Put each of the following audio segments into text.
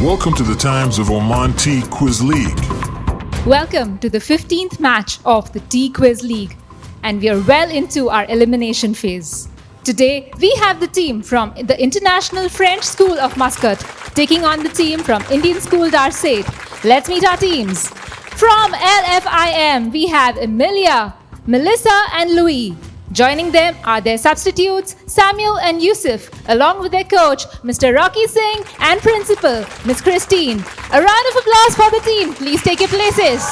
Welcome to the Times of Oman Tea Quiz League. Welcome to the 15th match of the Tea Quiz League, and we are well into our elimination phase. Today, we have the team from the International French School of Muscat taking on the team from Indian School Darsaid. Let's meet our teams. From LFIM, we have Emilia, Melissa, and Louis. Joining them are their substitutes, Samuel and Yusuf, along with their coach, Mr. Rocky Singh, and principal, Miss Christine. A round of applause for the team. Please take your places.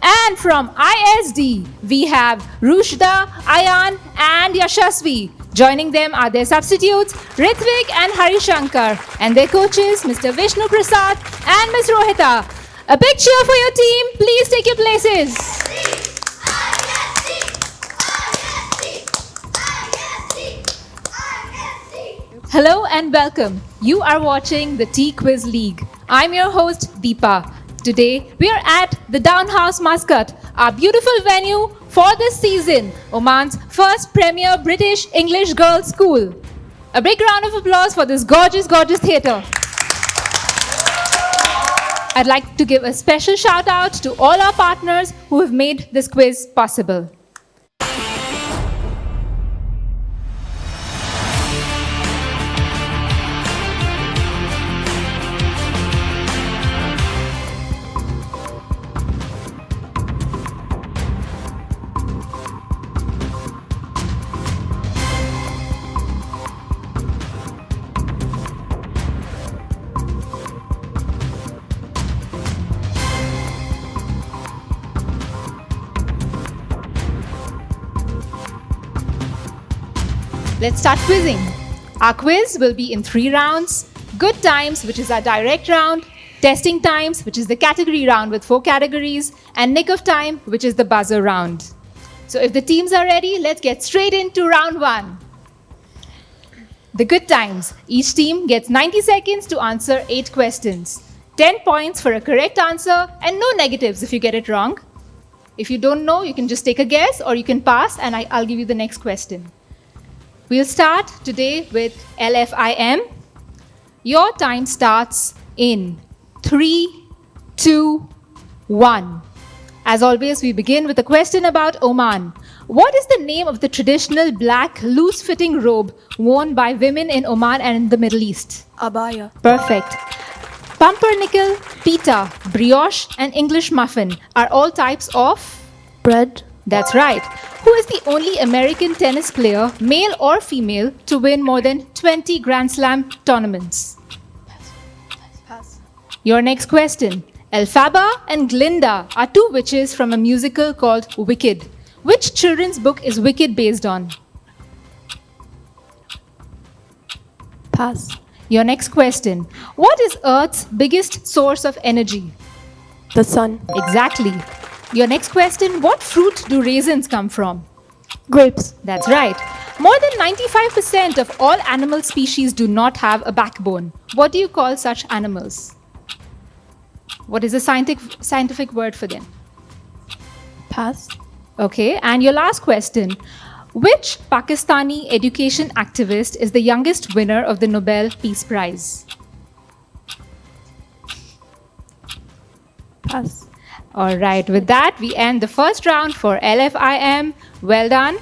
And from ISD, we have Rushda, Ayan, and Yashasvi. Joining them are their substitutes, Ritvik and Harishankar, and their coaches, Mr. Vishnu Prasad and Ms. Rohita. A big cheer for your team. Please take your places. Hello and welcome. You are watching the Tea Quiz League. I'm your host, Deepa. Today, we are at the Downhouse Muscat, our beautiful venue for this season, Oman's first premier British English girls' school. A big round of applause for this gorgeous, gorgeous theatre. I'd like to give a special shout out to all our partners who have made this quiz possible. Let's start quizzing. Our quiz will be in 3 rounds. Good times, which is our direct round. Testing times, which is the category round with 4 categories. And nick of time, which is the buzzer round. So if the teams are ready, let's get straight into round 1. The good times. Each team gets 90 seconds to answer 8 questions. 10 points for a correct answer and no negatives if you get it wrong. If you don't know, you can just take a guess or you can pass and I'll give you the next question. We'll start today with LFIM. Your time starts in 3, 2, 1. As always, we begin with a question about Oman. What is the name of the traditional black, loose-fitting robe worn by women in Oman and in the Middle East? Abaya. Perfect. Pumpernickel, pita, brioche, and English muffin are all types of? Bread. That's right. Who is the only American tennis player, male or female, to win more than 20 Grand Slam tournaments? Pass. Your next question. Elphaba and Glinda are 2 witches from a musical called Wicked. Which children's book is Wicked based on? Pass. Your next question. What is Earth's biggest source of energy? The sun. Exactly. Your next question. What fruit do raisins come from? Grapes. That's right. More than 95% of all animal species do not have a backbone. What do you call such animals? What is the scientific word for them? Pass. Okay, and your last question. Which Pakistani education activist is the youngest winner of the Nobel Peace Prize? Pass. All right, with that, we end the first round for LFIM. Well done.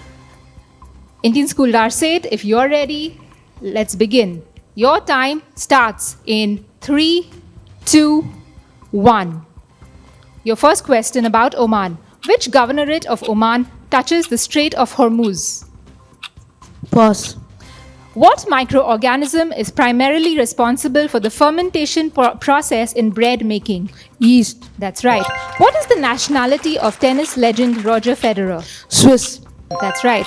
Indian School Darsaid, if you're ready, let's begin. Your time starts in 3, 2, 1. Your first question about Oman. Which governorate of Oman touches the Strait of Hormuz? Pass. What microorganism is primarily responsible for the fermentation process in bread making? Yeast. That's right. What is the nationality of tennis legend Roger Federer? Swiss. That's right.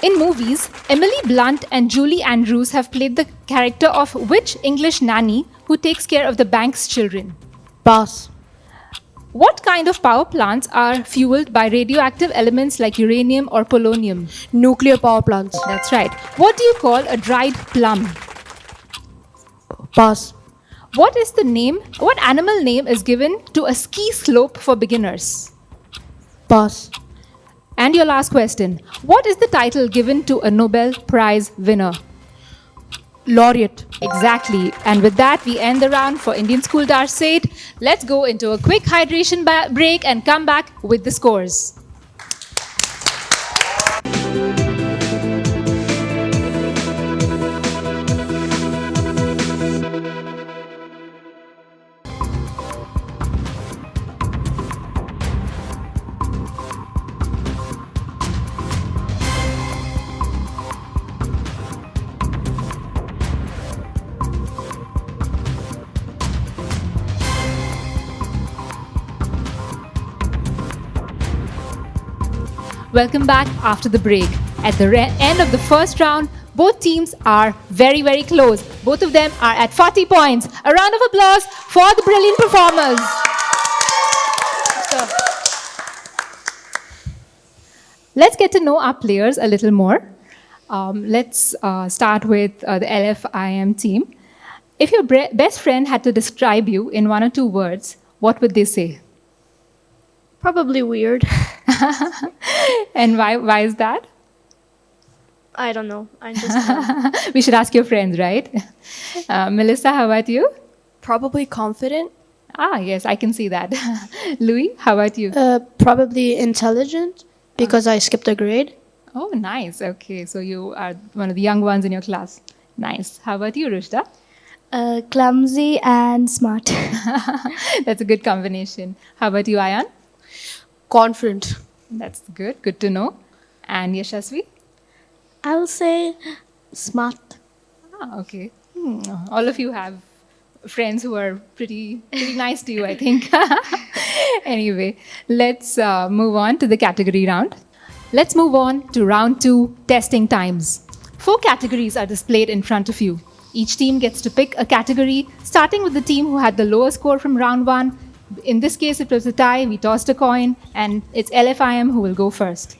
In movies, Emily Blunt and Julie Andrews have played the character of which English nanny who takes care of the bank's children? Pass. What kind of power plants are fueled by radioactive elements like uranium or polonium? Nuclear power plants. That's right. What do you call a dried plum? Pass. What animal name is given to a ski slope for beginners? Pass. And your last question. What is the title given to a Nobel Prize winner? Laureate. Exactly. And with that, we end the round for Indian School Dar State. Let's go into a quick hydration break and come back with the scores. Welcome back after the break. At the end of the first round, both teams are very, very close. Both of them are at 40 points. A round of applause for the brilliant performers. Let's get to know our players a little more. Let's start with the LFIM team. If your best friend had to describe you in 1 or 2 words, what would they say? Probably weird. And why is that? I don't know. I'm just We should ask your friends, right? Melissa, how about you? Probably confident. Ah, yes, I can see that. Louis, how about you? Probably intelligent because I skipped a grade. Oh, nice. Okay, so you are one of the young ones in your class. Nice. How about you, Rushda? Clumsy and smart. That's a good combination. How about you, Ayan? Confident. That's good. Good to know. And Yashasvi? I will say smart. Ah, okay. All of you have friends who are pretty nice to you, I think. Anyway, let's move on to the category round. Let's move on to round 2, testing times. 4 categories are displayed in front of you. Each team gets to pick a category, starting with the team who had the lower score from round 1. In this case, it was a tie. We tossed a coin, and it's LFIM who will go first.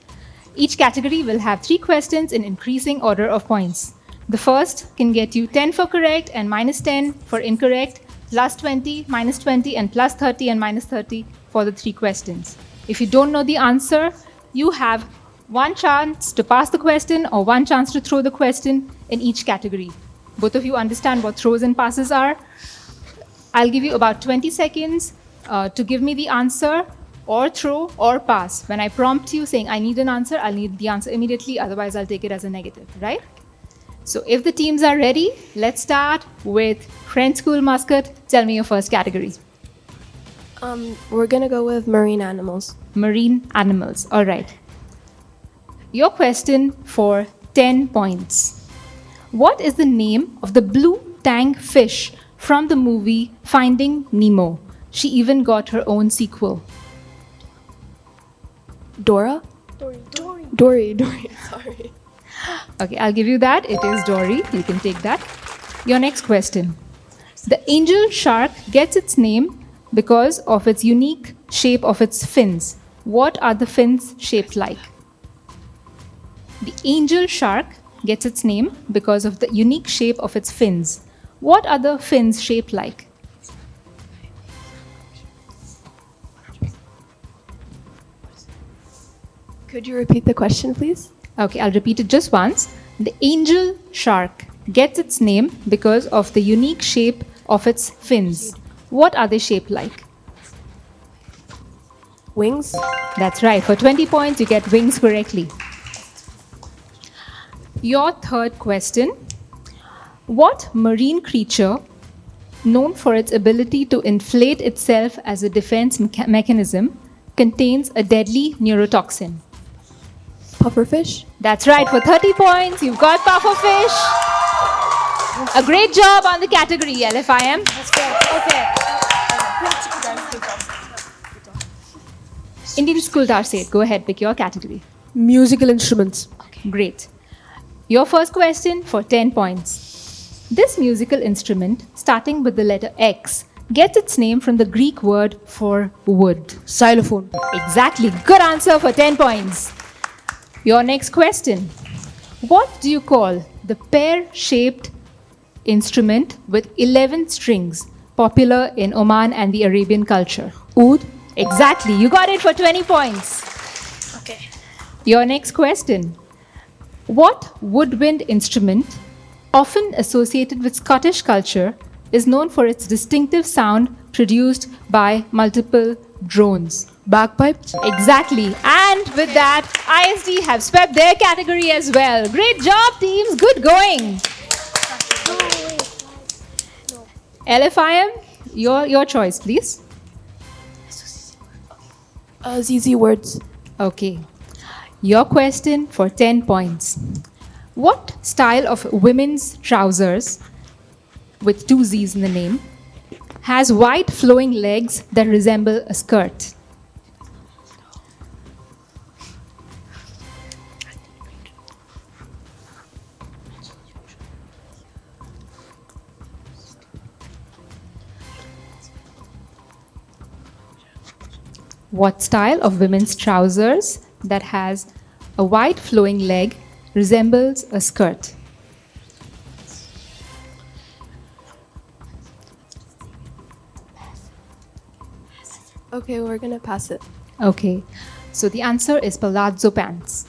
Each category will have 3 questions in increasing order of points. The first can get you 10 for correct and minus 10 for incorrect, plus 20, minus 20, and plus 30 and minus 30 for the 3 questions. If you don't know the answer, you have 1 chance to pass the question or 1 chance to throw the question in each category. Both of you understand what throws and passes are. I'll give you about 20 seconds to give me the answer, or throw or pass. When I prompt you saying I need an answer, I'll need the answer immediately, otherwise I'll take it as a negative, right? So if the teams are ready, let's start with Friend School Muscat. Tell me your first category. We're gonna go with marine animals. Marine animals, all right. Your question for 10 points. What is the name of the blue tang fish from the movie Finding Nemo? She even got her own sequel. Dora? Dory. Sorry. Okay, I'll give you that. It is Dory. You can take that. Your next question. The angel shark gets its name because of its unique shape of its fins. What are the fins shaped like? The angel shark gets its name because of the unique shape of its fins. What are the fins shaped like? Could you repeat the question, please? Okay, I'll repeat it just once. The angel shark gets its name because of the unique shape of its fins. What are they shaped like? Wings? That's right. For 20 points, you get wings correctly. Your third question. What marine creature, known for its ability to inflate itself as a defense mechanism, contains a deadly neurotoxin? Pufferfish? That's right. For 30 points, you've got pufferfish. A great job on the category, LFIM. Indian School Dar State, go ahead, pick your category. Musical instruments. Great. Your first question for 10 points. This musical instrument, starting with the letter X, gets its name from the Greek word for wood. Xylophone. Exactly. Good answer for 10 points. Your next question. What do you call the pear-shaped instrument with 11 strings, popular in Oman and the Arabian culture? Oud. Exactly. You got it for 20 points. okay. Your next question. What woodwind instrument, often associated with Scottish culture, is known for its distinctive sound produced by multiple drones? Bagpipes. Exactly. And with that, ISD have swept their category as well. Great job, teams. Good going. LFIM, your choice, please. ZZ words. Okay. Your question for 10 points. What style of women's trousers, with two Z's in the name, has wide flowing legs that resemble a skirt? What style of women's trousers that has a wide flowing leg resembles a skirt? Okay, we're gonna pass it. Okay, so the answer is palazzo pants.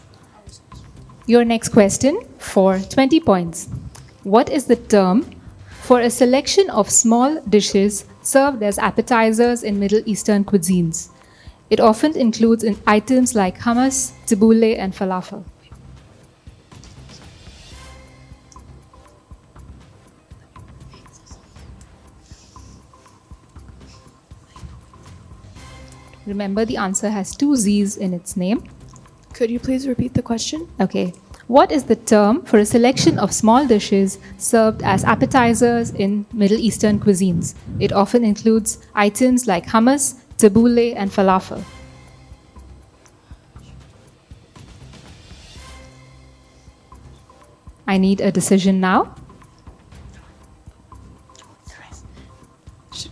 Your next question for 20 points. What is the term for a selection of small dishes served as appetizers in Middle Eastern cuisines? It often includes items like hummus, tabbouleh, and falafel. Remember, the answer has two Z's in its name. Could you please repeat the question? Okay. What is the term for a selection of small dishes served as appetizers in Middle Eastern cuisines? It often includes items like hummus, tabbouleh, and falafel. I need a decision now.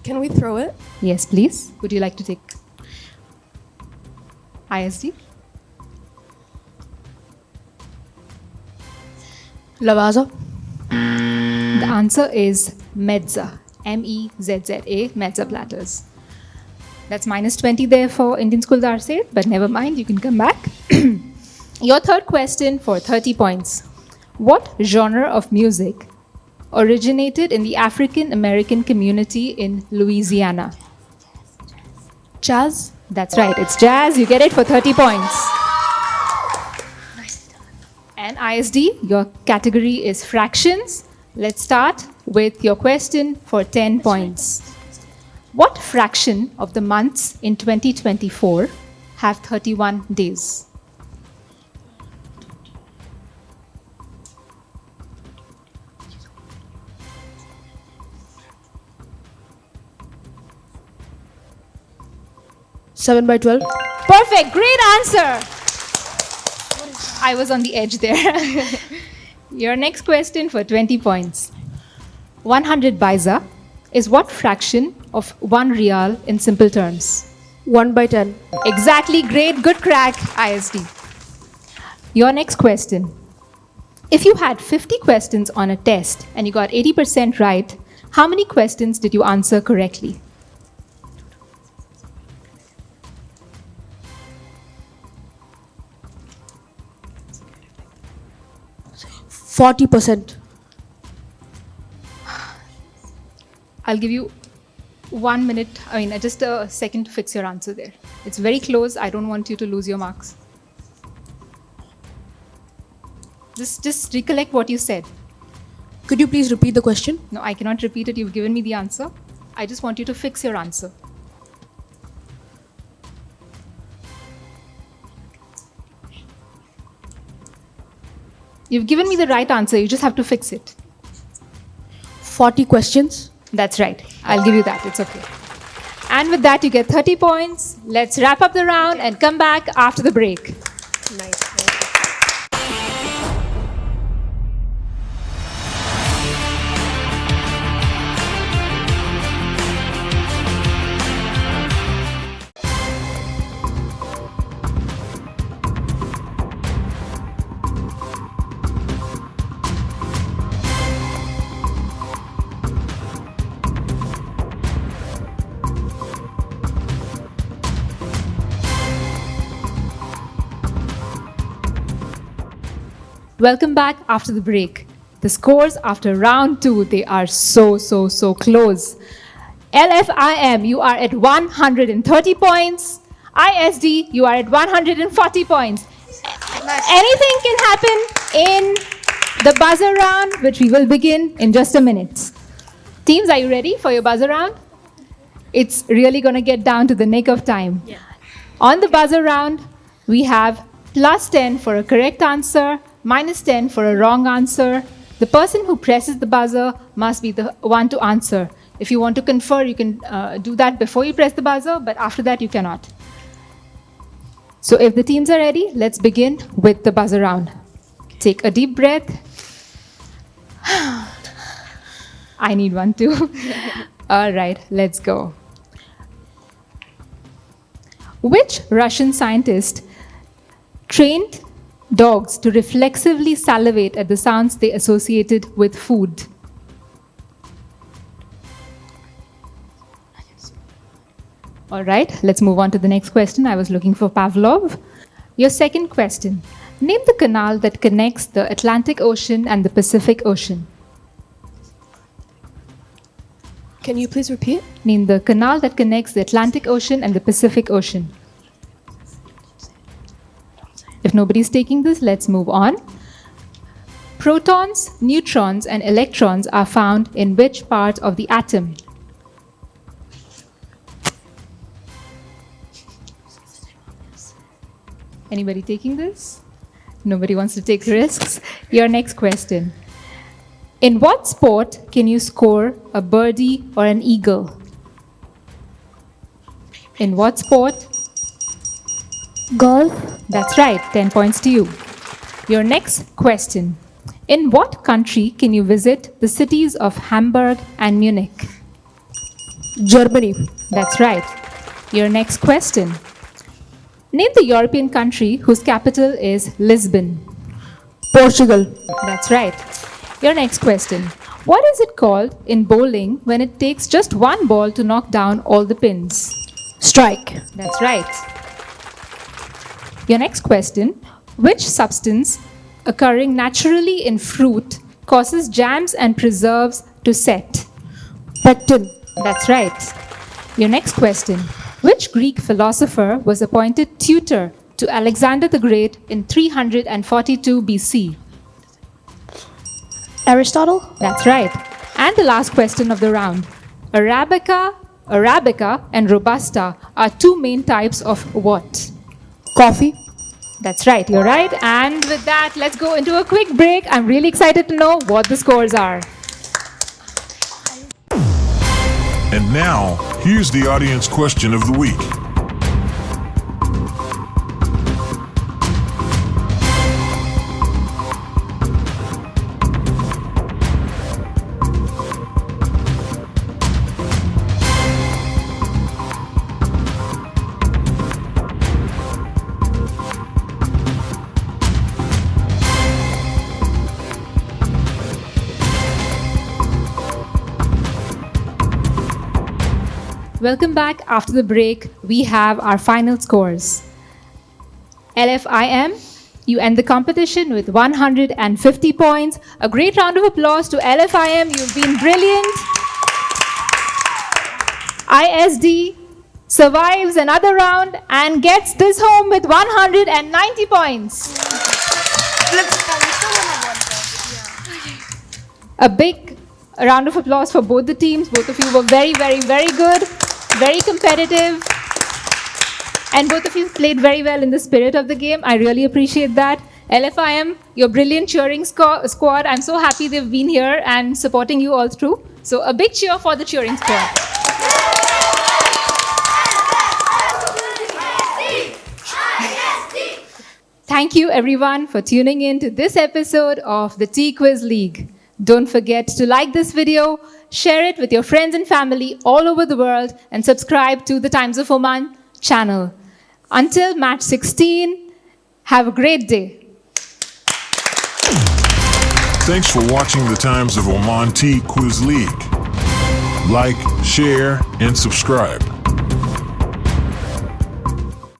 Can we throw it? Yes, please. Would you like to take ISD? Lavazza. The answer is mezza. M-E-Z-Z-A, mezza platters. That's minus 20 there for Indian School Darse, but never mind, you can come back. Your third question for 30 points. What genre of music originated in the African American community in Louisiana? Jazz. That's right, it's jazz. You get it for 30 points. And ISD, your category is fractions. Let's start with your question for 10 points. What fraction of the months in 2024 have 31 days? Seven by 12. Perfect, great answer. I was on the edge there. Your next question for 20 points. 100 paisa is what fraction of 1 real in simple terms? 1 by 10. Exactly, great, good crack, ISD. Your next question. If you had 50 questions on a test and you got 80% right, how many questions did you answer correctly? 40%. I'll give you 1 minute, just a second to fix your answer there. It's very close. I don't want you to lose your marks. Just recollect what you said. Could you please repeat the question? No, I cannot repeat it. You've given me the answer. I just want you to fix your answer. You've given me the right answer. You just have to fix it. 40 questions. That's right. I'll give you that. It's okay. And with that, you get 30 points. Let's wrap up the round and come back after the break. Nice. Welcome back after the break. The scores after round 2, they are so close. LFIM, you are at 130 points. ISD, you are at 140 points. Anything can happen in the buzzer round, which we will begin in just a minute. Teams, are you ready for your buzzer round? It's really going to get down to the nick of time. Yeah. On the buzzer round, we have plus 10 for a correct answer, minus 10 for a wrong answer. The person who presses the buzzer must be the one to answer. If you want to confer, you can do that before you press the buzzer, but after that, you cannot. So if the teams are ready, let's begin with the buzzer round. Take a deep breath. I need one too. All right, let's go. Which Russian scientist trained dogs to reflexively salivate at the sounds they associated with food? All right, let's move on to the next question. I was looking for Pavlov. Your second question. Name the canal that connects the Atlantic Ocean and the Pacific Ocean. Can you please repeat? Name the canal that connects the Atlantic Ocean and the Pacific Ocean. If nobody's taking this, let's move on. Protons, neutrons, and electrons are found in which part of the atom? Anybody taking this? Nobody wants to take risks? Your next question. In what sport can you score a birdie or an eagle? In what sport? Golf. That's right, 10 points to you. Your next question. In what country can you visit the cities of Hamburg and Munich? Germany. That's right. Your next question. Name the European country whose capital is Lisbon. Portugal. That's right. Your next question. What is it called in bowling when it takes just one ball to knock down all the pins? Strike. That's right. Your next question. Which substance occurring naturally in fruit causes jams and preserves to set? Pectin. That's right. Your next question. Which Greek philosopher was appointed tutor to Alexander the Great in 342 BC? Aristotle. That's right. And the last question of the round. Arabica, and Robusta are two main types of what? Coffee. That's right, you're right. And with that, let's go into a quick break. I'm really excited to know what the scores are. And now, here's the audience question of the week. Welcome back. After the break, we have our final scores. LFIM, you end the competition with 150 points. A great round of applause to LFIM. You've been brilliant. ISD survives another round and gets this home with 190 points. A big round of applause for both the teams. Both of you were very, very, very good. Very competitive, and both of you played very well in the spirit of the game. I really appreciate that. LFIM, your brilliant cheering squad. I'm so happy they've been here and supporting you all through. So a big cheer for the cheering squad. Thank you everyone for tuning in to this episode of the T-Quiz League. Don't forget to like this video, share it with your friends and family all over the world, and subscribe to the Times of Oman channel. Until match 16, have a great day. Thanks for watching the Times of Oman T-Quiz League. Like, share, and subscribe.